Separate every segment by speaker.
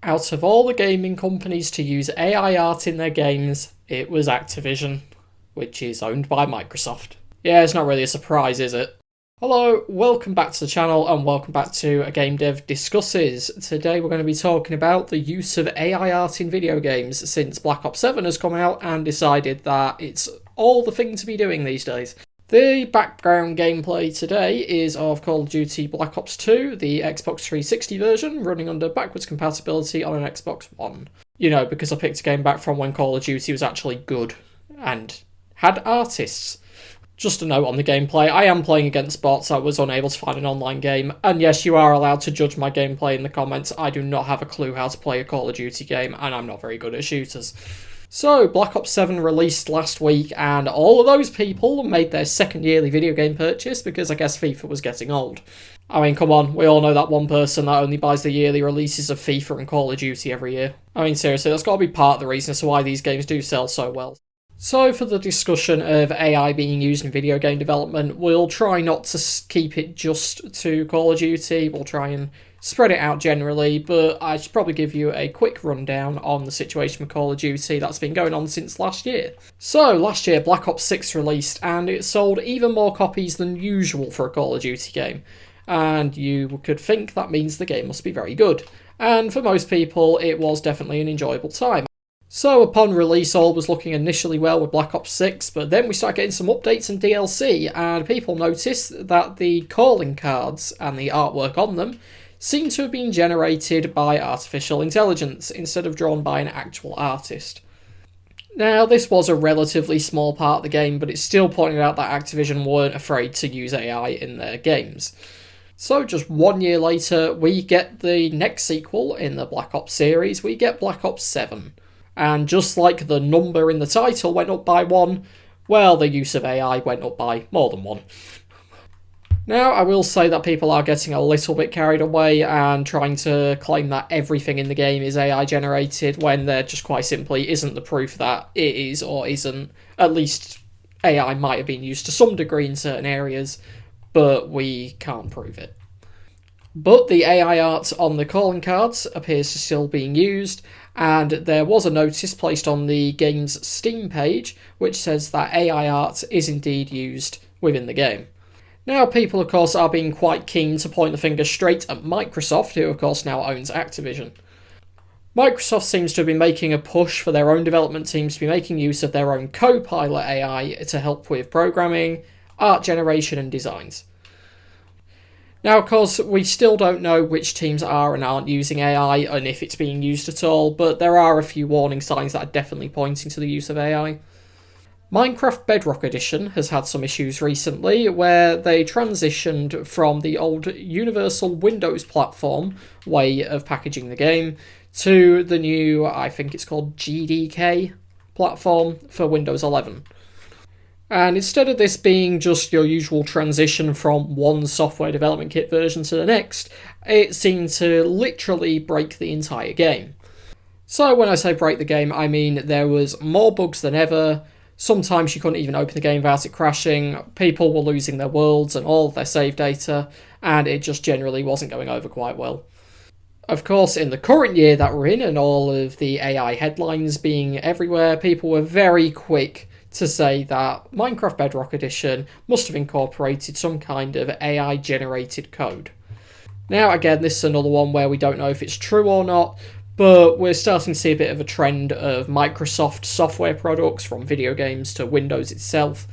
Speaker 1: Out of all the gaming companies to use AI art in their games, it was Activision, which is owned by Microsoft. Yeah, it's not really a surprise, is it? Hello, welcome back to the channel and welcome back to A Game Dev Discusses. Today we're going to be talking about the use of AI art in video games since Black Ops 7 has come out and decided that it's all the thing to be doing these days. The background gameplay today is of Call of Duty Black Ops 2, the Xbox 360 version, running under backwards compatibility on an Xbox One. You know, because I picked a game back from when Call of Duty was actually good and had artists. Just a note on the gameplay, I am playing against bots, I was unable to find an online game, and yes, you are allowed to judge my gameplay in the comments. I do not have a clue how to play a Call of Duty game, and I'm not very good at shooters. So, Black Ops 7 released last week, and all of those people made their second yearly video game purchase because I guess FIFA was getting old. I mean, come on, we all know that one person that only buys the yearly releases of FIFA and Call of Duty every year. I mean, seriously, that's got to be part of the reason as to why these games do sell so well. So, for the discussion of AI being used in video game development, we'll try not to keep it just to Call of Duty, we'll try and spread it out generally, but I should probably give you a quick rundown on the situation with Call of Duty that's been going on since last year. So, last year Black Ops 6 released, and it sold even more copies than usual for a Call of Duty game. And you could think that means the game must be very good. And for most people, it was definitely an enjoyable time. So upon release, all was looking initially well with Black Ops 6, but then we started getting some updates and DLC, and people noticed that the calling cards and the artwork on them seem to have been generated by artificial intelligence instead of drawn by an actual artist. Now, this was a relatively small part of the game, but it still pointed out that Activision weren't afraid to use AI in their games. So just 1 year later, we get the next sequel in the Black Ops series, we get Black Ops 7. And just like the number in the title went up by 1, well, the use of AI went up by more than 1. Now, I will say that people are getting a little bit carried away and trying to claim that everything in the game is AI generated when there just quite simply isn't the proof that it is or isn't. At least AI might have been used to some degree in certain areas, but we can't prove it. But the AI art on the calling cards appears to still being used, and there was a notice placed on the game's Steam page which says that AI art is indeed used within the game. Now, people, of course, are being quite keen to point the finger straight at Microsoft, who, of course, now owns Activision. Microsoft seems to have been making a push for their own development teams to be making use of their own Copilot AI to help with programming, art generation, and designs. Now, of course, we still don't know which teams are and aren't using AI and if it's being used at all, but there are a few warning signs that are definitely pointing to the use of AI. Minecraft Bedrock Edition has had some issues recently where they transitioned from the old Universal Windows platform way of packaging the game to the new, I think it's called GDK platform for Windows 11. And instead of this being just your usual transition from one software development kit version to the next, it seemed to literally break the entire game. So when I say break the game, I mean there was more bugs than ever. Sometimes you couldn't even open the game without it crashing, people were losing their worlds and all of their save data, and it just generally wasn't going over quite well. Of course, in the current year that we're in, and all of the AI headlines being everywhere, people were very quick to say that Minecraft Bedrock Edition must have incorporated some kind of AI-generated code. Now, again, this is another one where we don't know if it's true or not, but we're starting to see a bit of a trend of Microsoft software products, from video games to Windows itself,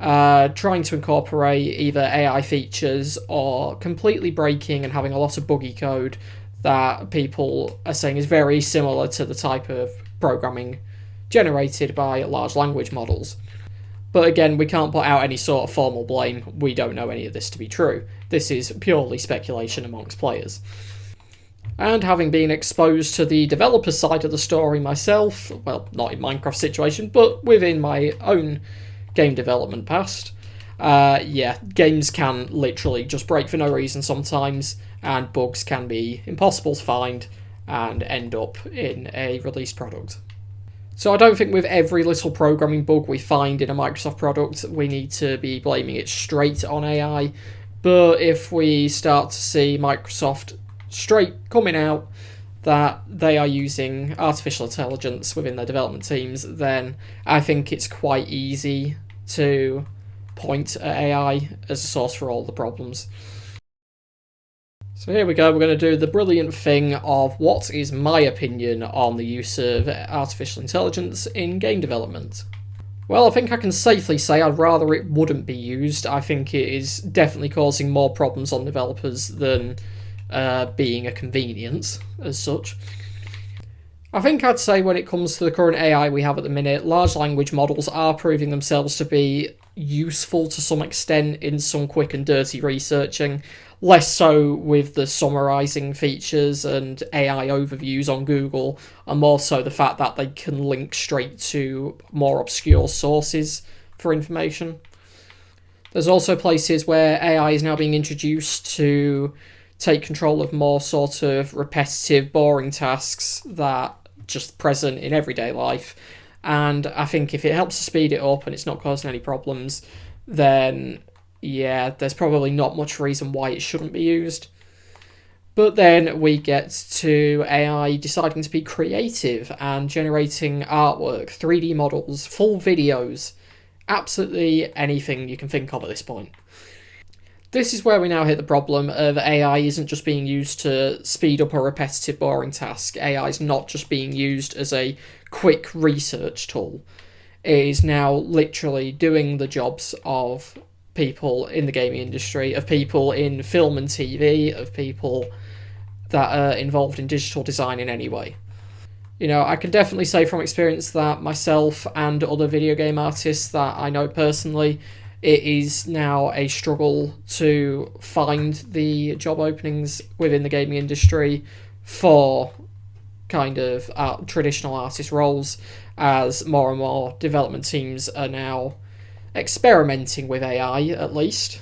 Speaker 1: trying to incorporate either AI features or completely breaking and having a lot of buggy code that people are saying is very similar to the type of programming generated by large language models. But again, we can't put out any sort of formal blame. We don't know any of this to be true. This is purely speculation amongst players. And having been exposed to the developer side of the story myself, well, not in Minecraft situation, but within my own game development past, games can literally just break for no reason sometimes, and bugs can be impossible to find and end up in a released product. So I don't think with every little programming bug we find in a Microsoft product, we need to be blaming it straight on AI. But if we start to see Microsoft straight coming out that they are using artificial intelligence within their development teams, then I think it's quite easy to point at AI as a source for all the problems. So here we go, we're going to do the brilliant thing of what is my opinion on the use of artificial intelligence in game development. Well, I think I can safely say I'd rather it wouldn't be used. I think it is definitely causing more problems on developers than being a convenience as such. I think I'd say when it comes to the current AI we have at the minute, large language models are proving themselves to be useful to some extent in some quick and dirty researching, less so with the summarising features and AI overviews on Google, and more so the fact that they can link straight to more obscure sources for information. There's also places where AI is now being introduced to take control of more sort of repetitive, boring tasks that just present in everyday life. And I think if it helps to speed it up and it's not causing any problems, then yeah, there's probably not much reason why it shouldn't be used. But then we get to AI deciding to be creative and generating artwork, 3D models, full videos, absolutely anything you can think of at this point. This is where we now hit the problem of AI isn't just being used to speed up a repetitive, boring task. AI is not just being used as a quick research tool. It is now literally doing the jobs of people in the gaming industry, of people in film and TV, of people that are involved in digital design in any way. You know, I can definitely say from experience that myself and other video game artists that I know personally, it is now a struggle to find the job openings within the gaming industry for kind of traditional artist roles, as more and more development teams are now experimenting with AI, at least.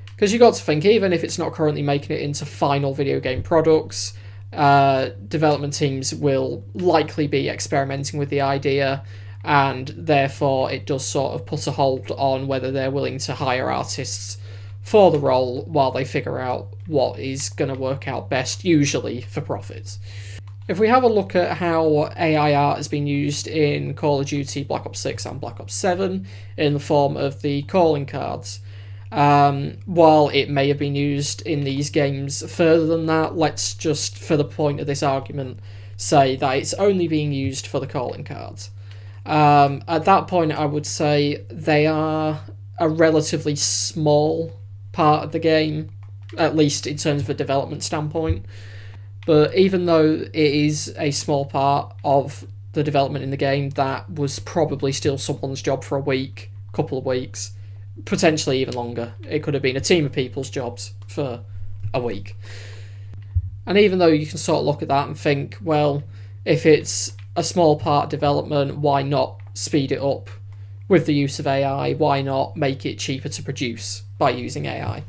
Speaker 1: Because you got to think, even if it's not currently making it into final video game products, development teams will likely be experimenting with the idea, and therefore it does sort of put a hold on whether they're willing to hire artists for the role while they figure out what is going to work out best, usually for profits. If we have a look at how AI art has been used in Call of Duty Black Ops 6 and Black Ops 7 in the form of the calling cards, while it may have been used in these games further than that, let's just, for the point of this argument, say that it's only being used for the calling cards. At that point, I would say they are a relatively small part of the game, at least in terms of a development standpoint. But even though it is a small part of the development in the game, that was probably still someone's job for a week, couple of weeks, potentially even longer. It could have been a team of people's jobs for a week. And even though you can sort of look at that and think, well, if it's a small part of development, why not speed it up with the use of AI? Why not make it cheaper to produce by using AI?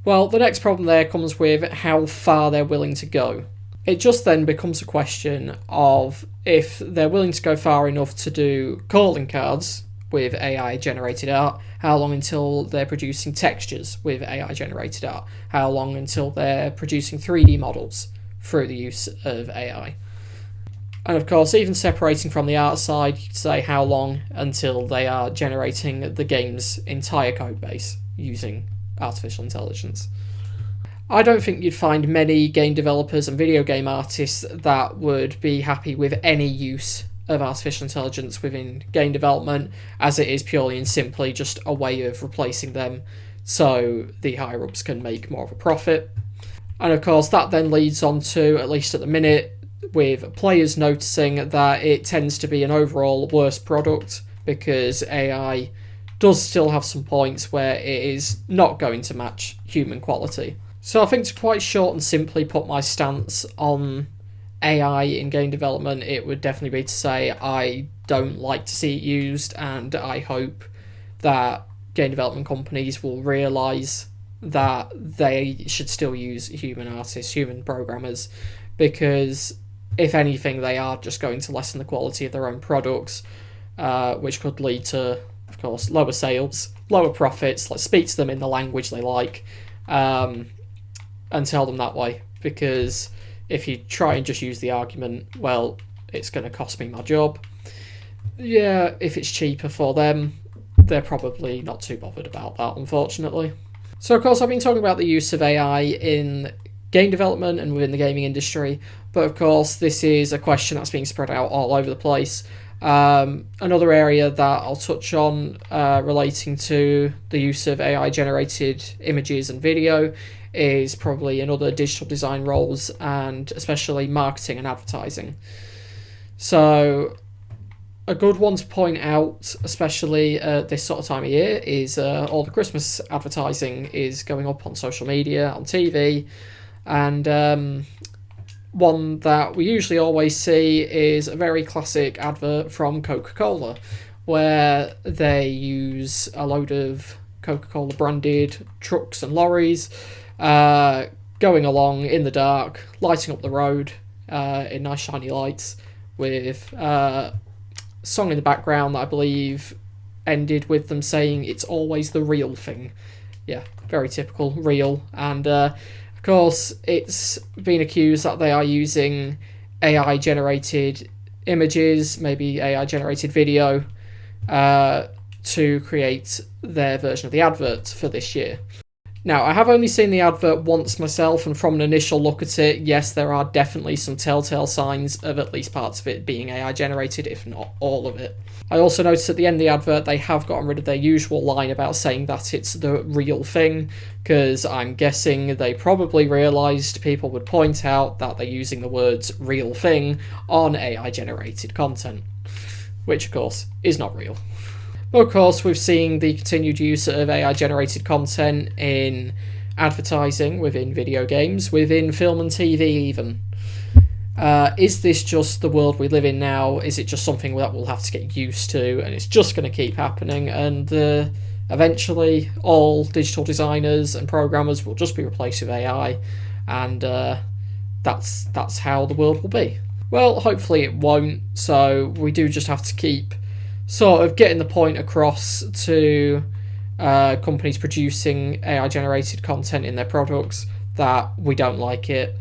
Speaker 1: Well, the next problem there comes with how far they're willing to go. It just then becomes a question of if they're willing to go far enough to do calling cards with AI-generated art, how long until they're producing textures with AI-generated art? How long until they're producing 3D models through the use of AI? And of course, even separating from the art side, you could say how long until they are generating the game's entire code base using artificial intelligence. I don't think you'd find many game developers and video game artists that would be happy with any use of artificial intelligence within game development, as it is purely and simply just a way of replacing them so the higher-ups can make more of a profit. And of course, that then leads on to, at least at the minute, with players noticing that it tends to be an overall worse product because AI does still have some points where it is not going to match human quality. So I think to quite short and simply put my stance on AI in game development, it would definitely be to say I don't like to see it used, and I hope that game development companies will realise that they should still use human artists, human programmers, because if anything, they are just going to lessen the quality of their own products, which could lead to, of course, lower sales, lower profits. Let's speak to them in the language they like, and tell them that way. Because if you try and just use the argument, well, it's going to cost me my job, yeah, if it's cheaper for them, they're probably not too bothered about that, unfortunately. So, of course, I've been talking about the use of AI in game development and within the gaming industry, but of course, this is a question that's being spread out all over the place. Another area that I'll touch on relating to the use of AI-generated images and video is probably in other digital design roles, and especially marketing and advertising. So a good one to point out, especially this sort of time of year, is all the Christmas advertising is going up on social media, on TV, and one that we usually always see is a very classic advert from Coca-Cola, where they use a load of Coca-Cola branded trucks and lorries going along in the dark, lighting up the road in nice shiny lights, with song in the background that I believe ended with them saying it's always the real thing. Yeah, very typical, real. And of course, it's been accused that they are using AI generated images, maybe AI generated video, to create their version of the advert for this year. Now, I have only seen the advert once myself, and from an initial look at it, yes, there are definitely some telltale signs of at least parts of it being AI generated, if not all of it. I also noticed at the end of the advert they have gotten rid of their usual line about saying that it's the real thing, because I'm guessing they probably realised people would point out that they're using the words real thing on AI generated content, which of course is not real. But of course, we've seen the continued use of AI-generated content in advertising, within video games, within film and TV even. Is this just the world we live in now? Is it just something that we'll have to get used to, and it's just going to keep happening, and eventually all digital designers and programmers will just be replaced with AI, and that's how the world will be? Well, hopefully it won't, so we do just have to keep sort of getting the point across to companies producing AI-generated content in their products that we don't like it.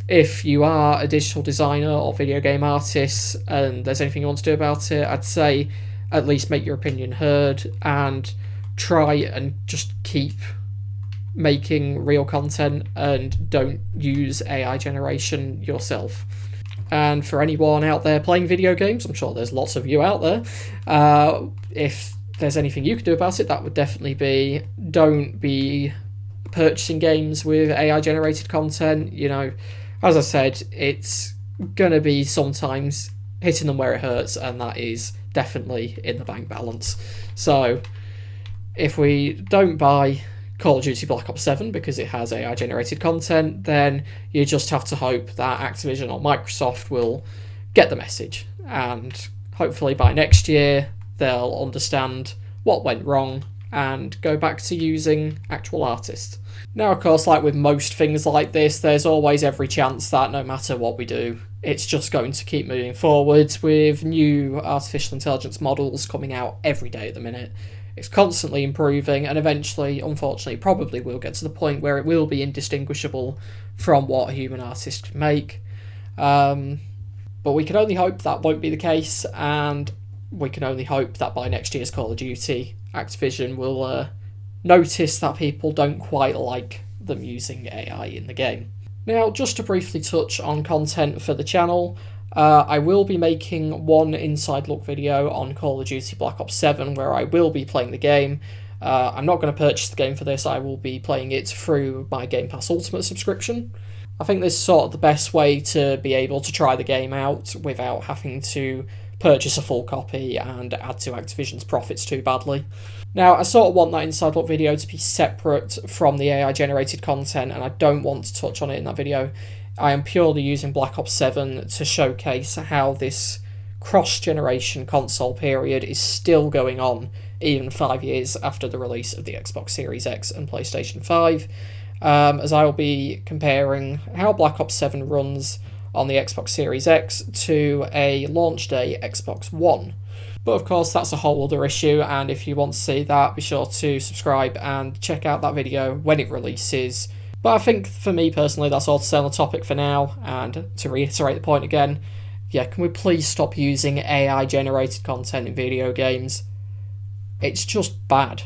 Speaker 1: If you are a digital designer or video game artist and there's anything you want to do about it, I'd say at least make your opinion heard and try and just keep making real content and don't use AI generation yourself. And for anyone out there playing video games, I'm sure there's lots of you out there, if there's anything you can do about it, that would definitely be, don't be purchasing games with AI generated content. You know, as I said, it's going to be sometimes hitting them where it hurts, and that is definitely in the bank balance. So if we don't buy Call of Duty Black Ops 7 because it has AI generated content, then you just have to hope that Activision or Microsoft will get the message, and hopefully by next year they'll understand what went wrong and go back to using actual artists. Now, of course, like with most things like this, there's always every chance that no matter what we do, it's just going to keep moving forwards with new artificial intelligence models coming out every day at the minute. It's constantly improving, and eventually, unfortunately, probably will get to the point where it will be indistinguishable from what a human artist can make. But we can only hope that won't be the case, and we can only hope that by next year's Call of Duty, Activision will notice that people don't quite like them using AI in the game. Now, just to briefly touch on content for the channel, I will be making one inside look video on Call of Duty Black Ops 7 where I will be playing the game. I'm not going to purchase the game for this, I will be playing it through my Game Pass Ultimate subscription. I think this is sort of the best way to be able to try the game out without having to purchase a full copy and add to Activision's profits too badly. Now, I sort of want that inside look video to be separate from the AI generated content, and I don't want to touch on it in that video. I am purely using Black Ops 7 to showcase how this cross-generation console period is still going on, even 5 years after the release of the Xbox Series X and PlayStation 5, as I will be comparing how Black Ops 7 runs on the Xbox Series X to a launch day Xbox One. But of course, that's a whole other issue, and if you want to see that, be sure to subscribe and check out that video when it releases. But I think for me personally, that's all to say on the topic for now. And to reiterate the point again, yeah, can we please stop using AI generated content in video games? It's just bad.